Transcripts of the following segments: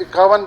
51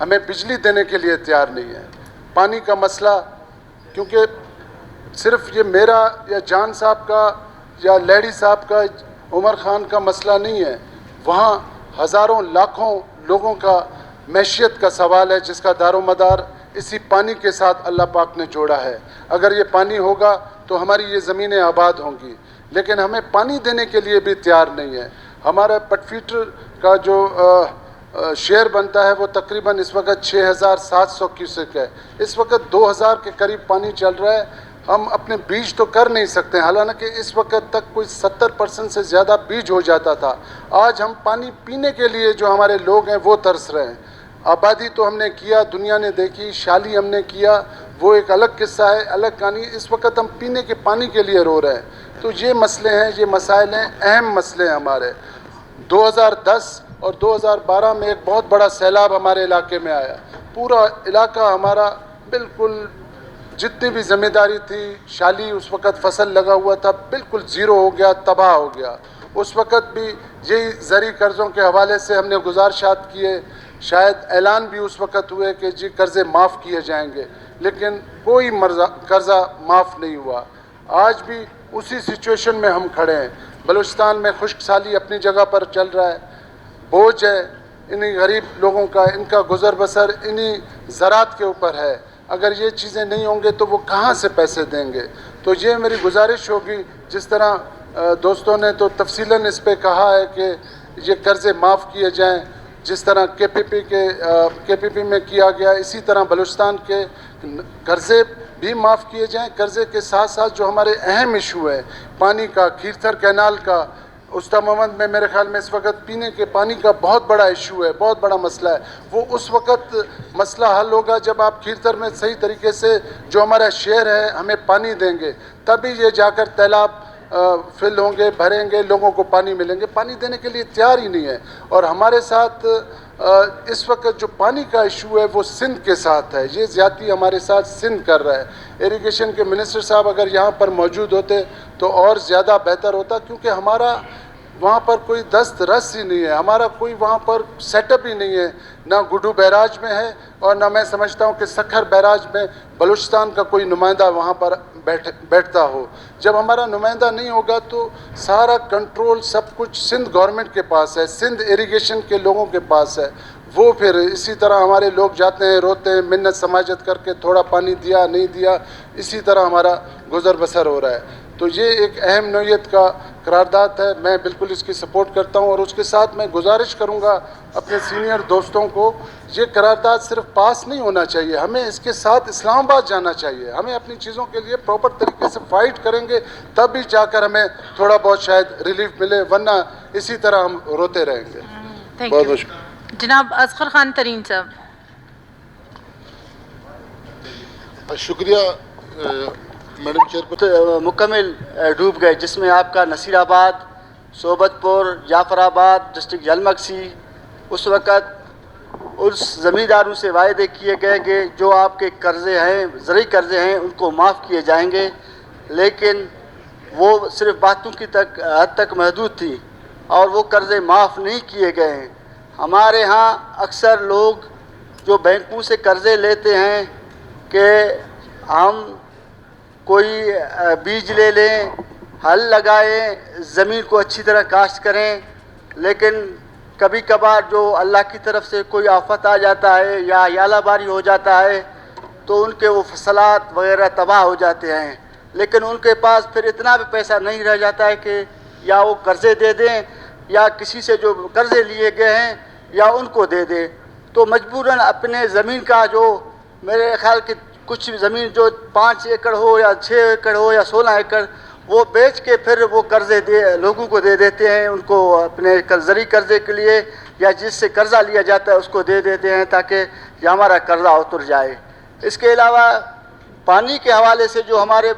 ہمیں بجلی دینے کے لیے تیار نہیں ہے. پانی کا مسئلہ، کیونکہ صرف یہ میرا یا جان صاحب کا یا لیڈی صاحب کا، عمر خان کا مسئلہ نہیں ہے. وہاں ہزاروں لاکھوں لوگوں کا معیشت کا سوال ہے، جس کا دار و مدار اسی پانی کے ساتھ اللہ پاک نے جوڑا ہے. اگر یہ پانی ہوگا تو ہماری یہ زمینیں آباد ہوں گی، لیکن ہمیں پانی دینے کے لیے بھی تیار نہیں ہے. ہمارا پٹ فیٹر کا جو شیئر بنتا ہے وہ تقریباً اس وقت 6700 کیوسک ہے. اس وقت 2000 کے قریب پانی چل رہا ہے. ہم اپنے بیج تو کر نہیں سکتے، حالانکہ اس وقت تک کوئی 70% سے زیادہ بیج ہو جاتا تھا. آج ہم پانی پینے کے لیے جو ہمارے لوگ ہیں وہ ترس رہے ہیں. آبادی تو ہم نے کیا، دنیا نے دیکھی، شالی ہم نے کیا، وہ ایک الگ قصہ ہے، الگ کہانی. اس وقت ہم پینے کے پانی کے لیے رو رہے ہیں. تو یہ مسئلے ہیں، یہ مسائل ہیں، اہم مسئلے ہیں ہمارے. 2010 اور 2012 میں ایک بہت بڑا سیلاب ہمارے علاقے میں آیا. پورا علاقہ ہمارا بالکل، جتنی بھی ذمہ داری تھی، شالی اس وقت فصل لگا ہوا تھا، بالکل زیرو ہو گیا، تباہ ہو گیا. اس وقت بھی یہی زرعی قرضوں کے حوالے سے ہم نے گزارشات کیے، شاید اعلان بھی اس وقت ہوئے کہ جی قرضے معاف کیے جائیں گے، لیکن کوئی قرضہ معاف نہیں ہوا. آج بھی اسی سچویشن میں ہم کھڑے ہیں. بلوچستان میں خشک سالی اپنی جگہ پر چل رہا ہے. بوجھ ہے انہی غریب لوگوں کا، ان کا گزر بسر انہی زراعت کے اوپر ہے. اگر یہ چیزیں نہیں ہوں گے تو وہ کہاں سے پیسے دیں گے؟ تو یہ میری گزارش ہوگی، جس طرح دوستوں نے تو تفصیلاً اس پہ کہا ہے کہ یہ قرضے معاف کیے جائیں، جس طرح کے پی پی میں کیا گیا، اسی طرح بلوچستان کے قرضے بھی معاف کیے جائیں. قرضے کے ساتھ ساتھ جو ہمارے اہم ایشو ہے پانی کا، کھیرتھر کینال کا، استا محمد میں میرے خیال میں اس وقت پینے کے پانی کا بہت بڑا ایشو ہے، بہت بڑا مسئلہ ہے. وہ اس وقت مسئلہ حل ہوگا جب آپ کھیرتھر میں صحیح طریقے سے جو ہمارا شہر ہے ہمیں پانی دیں گے، تبھی یہ جا کر تیلاب فل ہوں گے، بھریں گے، لوگوں کو پانی ملیں گے. پانی دینے کے لیے تیار ہی نہیں ہے. اور ہمارے ساتھ اس وقت جو پانی کا ایشو ہے وہ سندھ کے ساتھ ہے. یہ زیادتی ہمارے ساتھ سندھ کر رہا ہے. ایریگیشن کے منسٹر صاحب اگر یہاں پر موجود ہوتے تو اور زیادہ بہتر ہوتا، کیونکہ ہمارا وہاں پر کوئی دست رس ہی نہیں ہے، ہمارا کوئی وہاں پر سیٹ اپ ہی نہیں ہے. نہ گڈو بیراج میں ہے، اور نہ میں سمجھتا ہوں کہ سکھر بیراج میں بلوچستان کا کوئی نمائندہ وہاں پر بیٹھتا ہو. جب ہمارا نمائندہ نہیں ہوگا تو سارا کنٹرول سب کچھ سندھ گورنمنٹ کے پاس ہے، سندھ ایریگیشن کے لوگوں کے پاس ہے. وہ پھر اسی طرح ہمارے لوگ جاتے ہیں، روتے ہیں، منت سماجت کر کے تھوڑا پانی دیا نہیں دیا، اسی طرح ہمارا گزر بسر ہو رہا ہے. تو یہ ایک اہم نوعیت کا قرارداد ہے. میں بالکل اس کی سپورٹ کرتا ہوں، اور اس کے ساتھ میں گزارش کروں گا اپنے سینئر دوستوں کو، یہ قرارداد صرف پاس نہیں ہونا چاہیے، ہمیں اس کے ساتھ اسلام آباد جانا چاہیے. ہمیں اپنی چیزوں کے لیے پراپر طریقے سے فائٹ کریں گے، تب بھی جا کر ہمیں تھوڑا بہت شاید ریلیف ملے، ورنہ اسی طرح ہم روتے رہیں گے. بہت بہت شکریہ. جناب اصغر خان ترین صاحب. شکریہ میڈم چیئرپرسن. مکمل ڈوب گئے، جس میں آپ کا نصیر آباد، صوبت پور، جعفر آباد، ڈسٹرکٹ جلمکسی. اس وقت اس زمینداروں سے وعدے کیے گئے کہ جو آپ کے قرضے ہیں، زرعی قرضے ہیں، ان کو معاف کیے جائیں گے، لیکن وہ صرف باتوں کی حد تک محدود تھی، اور وہ قرضے معاف نہیں کیے گئے ہیں. ہمارے ہاں اکثر لوگ جو بینکوں سے قرضے لیتے ہیں کہ ہم کوئی بیج لے لیں، ہل لگائیں، زمین کو اچھی طرح کاشت کریں، لیکن کبھی کبھار جو اللہ کی طرف سے کوئی آفت آ جاتا ہے یا یالہ باری ہو جاتا ہے تو ان کے وہ فصلات وغیرہ تباہ ہو جاتے ہیں. لیکن ان کے پاس پھر اتنا بھی پیسہ نہیں رہ جاتا ہے کہ یا وہ قرضے دے دیں یا کسی سے جو قرضے لیے گئے ہیں یا ان کو دے دیں. تو مجبوراً اپنے زمین کا جو میرے خیال کہ کچھ زمین جو 5 ایکڑ ہو یا 6 ایکڑ ہو یا 16 ایکڑ وہ بیچ کے پھر وہ قرضے لوگوں کو دے دیتے ہیں، ان کو اپنے زرعی قرضے کے لیے یا جس سے قرضہ لیا جاتا ہے اس کو دے دیتے ہیں تاکہ یہ ہمارا قرضہ اتر جائے. اس کے علاوہ پانی کے حوالے سے جو ہمارے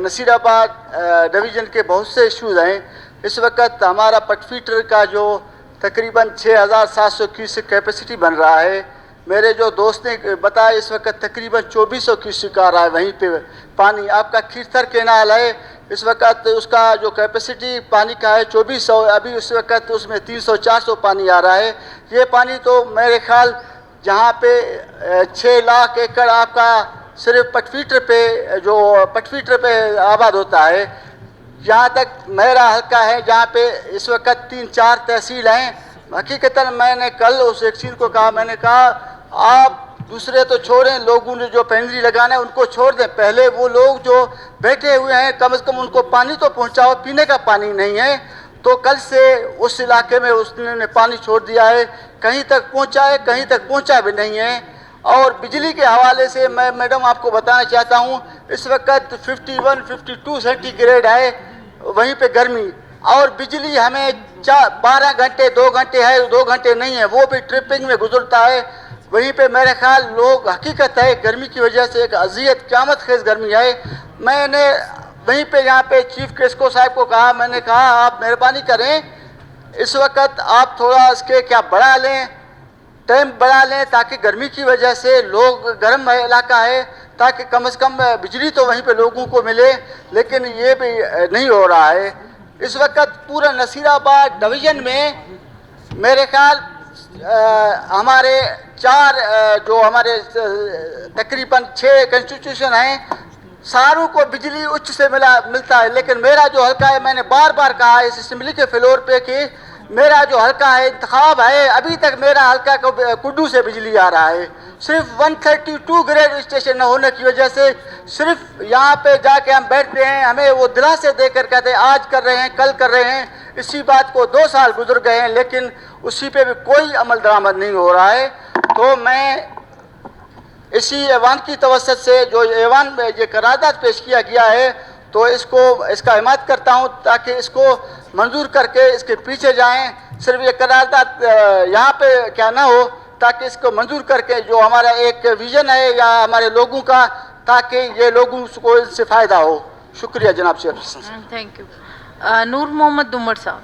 نصیر آباد ڈویژن کے بہت سے ایشوز ہیں. اس وقت ہمارا پٹ فیٹر کا جو تقریباً 6700 کیوسک کیپیسٹی بن رہا ہے، میرے جو دوست نے بتایا اس وقت تقریباً 2400 کیوسک آ رہا ہے وہیں پہ پانی. آپ کا کھیرتھر کینال ہے، اس وقت اس کا جو کیپیسٹی پانی کا ہے 2400، ابھی اس وقت اس میں 300-400 پانی آ رہا ہے. یہ پانی تو میرے خیال جہاں پہ 6 لاکھ ایکڑ آپ کا صرف پٹفیٹر پہ آباد ہوتا ہے. جہاں تک میرا حلقہ ہے جہاں پہ اس وقت 3-4 تحصیل ہیں. حقیقتاً میں نے کل اس ایک چیز کو کہا, میں نے کہا آپ دوسرے تو چھوڑیں, لوگوں نے جو پینری لگانا ہے ان کو چھوڑ دیں, پہلے وہ لوگ جو بیٹھے ہوئے ہیں کم از کم ان کو پانی تو پہنچاؤ, پینے کا پانی نہیں ہے. تو کل سے اس علاقے میں اس نے پانی چھوڑ دیا ہے, کہیں تک پہنچا ہے, کہیں تک پہنچا بھی نہیں ہے. اور بجلی کے حوالے سے میں میڈم آپ کو بتانا چاہتا ہوں, اس وقت 51-52 سینٹی گریڈ ہے وہیں پہ گرمی, اور بجلی ہمیں 12 گھنٹے 2 گھنٹے ہے, 2 گھنٹے نہیں ہے, وہ بھی ٹرپنگ میں گزرتا ہے. وہیں پہ میرے خیال لوگ حقیقت ہے گرمی کی وجہ سے ایک اذیت قیامت خیز گرمی ہے. میں نے وہیں پہ یہاں پہ چیف کیسکو صاحب کو کہا, میں نے کہا آپ مہربانی کریں اس وقت آپ تھوڑا اس کے کیا بڑھا لیں, ٹائم بڑھا لیں, تاکہ گرمی کی وجہ سے لوگ گرم علاقہ ہے تاکہ کم از کم بجلی تو وہیں پہ لوگوں کو ملے, لیکن یہ بھی نہیں ہو رہا ہے. اس وقت پورا نصیر آباد ڈویژن میں میرے خیال ہمارے 4 جو ہمارے تقریباً 6 کنسٹیٹیوشن ہیں, ساروں کو بجلی اچ سے ملتا ہے. لیکن میرا جو حلقہ ہے, میں نے بار بار کہا اس اسمبلی کے فلور پہ کہ میرا جو حلقہ ہے انتخاب ہے, ابھی تک میرا حلقہ کو کڈو سے بجلی آ رہا ہے. صرف 132 گریڈ اسٹیشن نہ ہونے کی وجہ سے صرف یہاں پہ جا کے ہم بیٹھتے ہیں, ہمیں وہ دلاسے دے کر کہتے ہیں آج کر رہے ہیں کل کر رہے ہیں. اسی بات کو 2 سال گزر گئے ہیں لیکن اسی پہ بھی کوئی عمل درآمد نہیں ہو رہا ہے. تو میں اسی ایوان کی توسط سے جو ایوان میں یہ قرارداد پیش کیا گیا ہے تو اس کا حمایت کرتا ہوں تاکہ اس کو منظور کر کے اس کے پیچھے جائیں. صرف یہ قرارداد یہاں پہ کیا نہ ہو, تاکہ اس کو منظور کر کے جو ہمارا ایک ویژن ہے یا ہمارے لوگوں کا, تاکہ یہ لوگوں کو اس سے فائدہ ہو. شکریہ جناب chairperson. Thank you. Noor Muhammad Damar صاحب.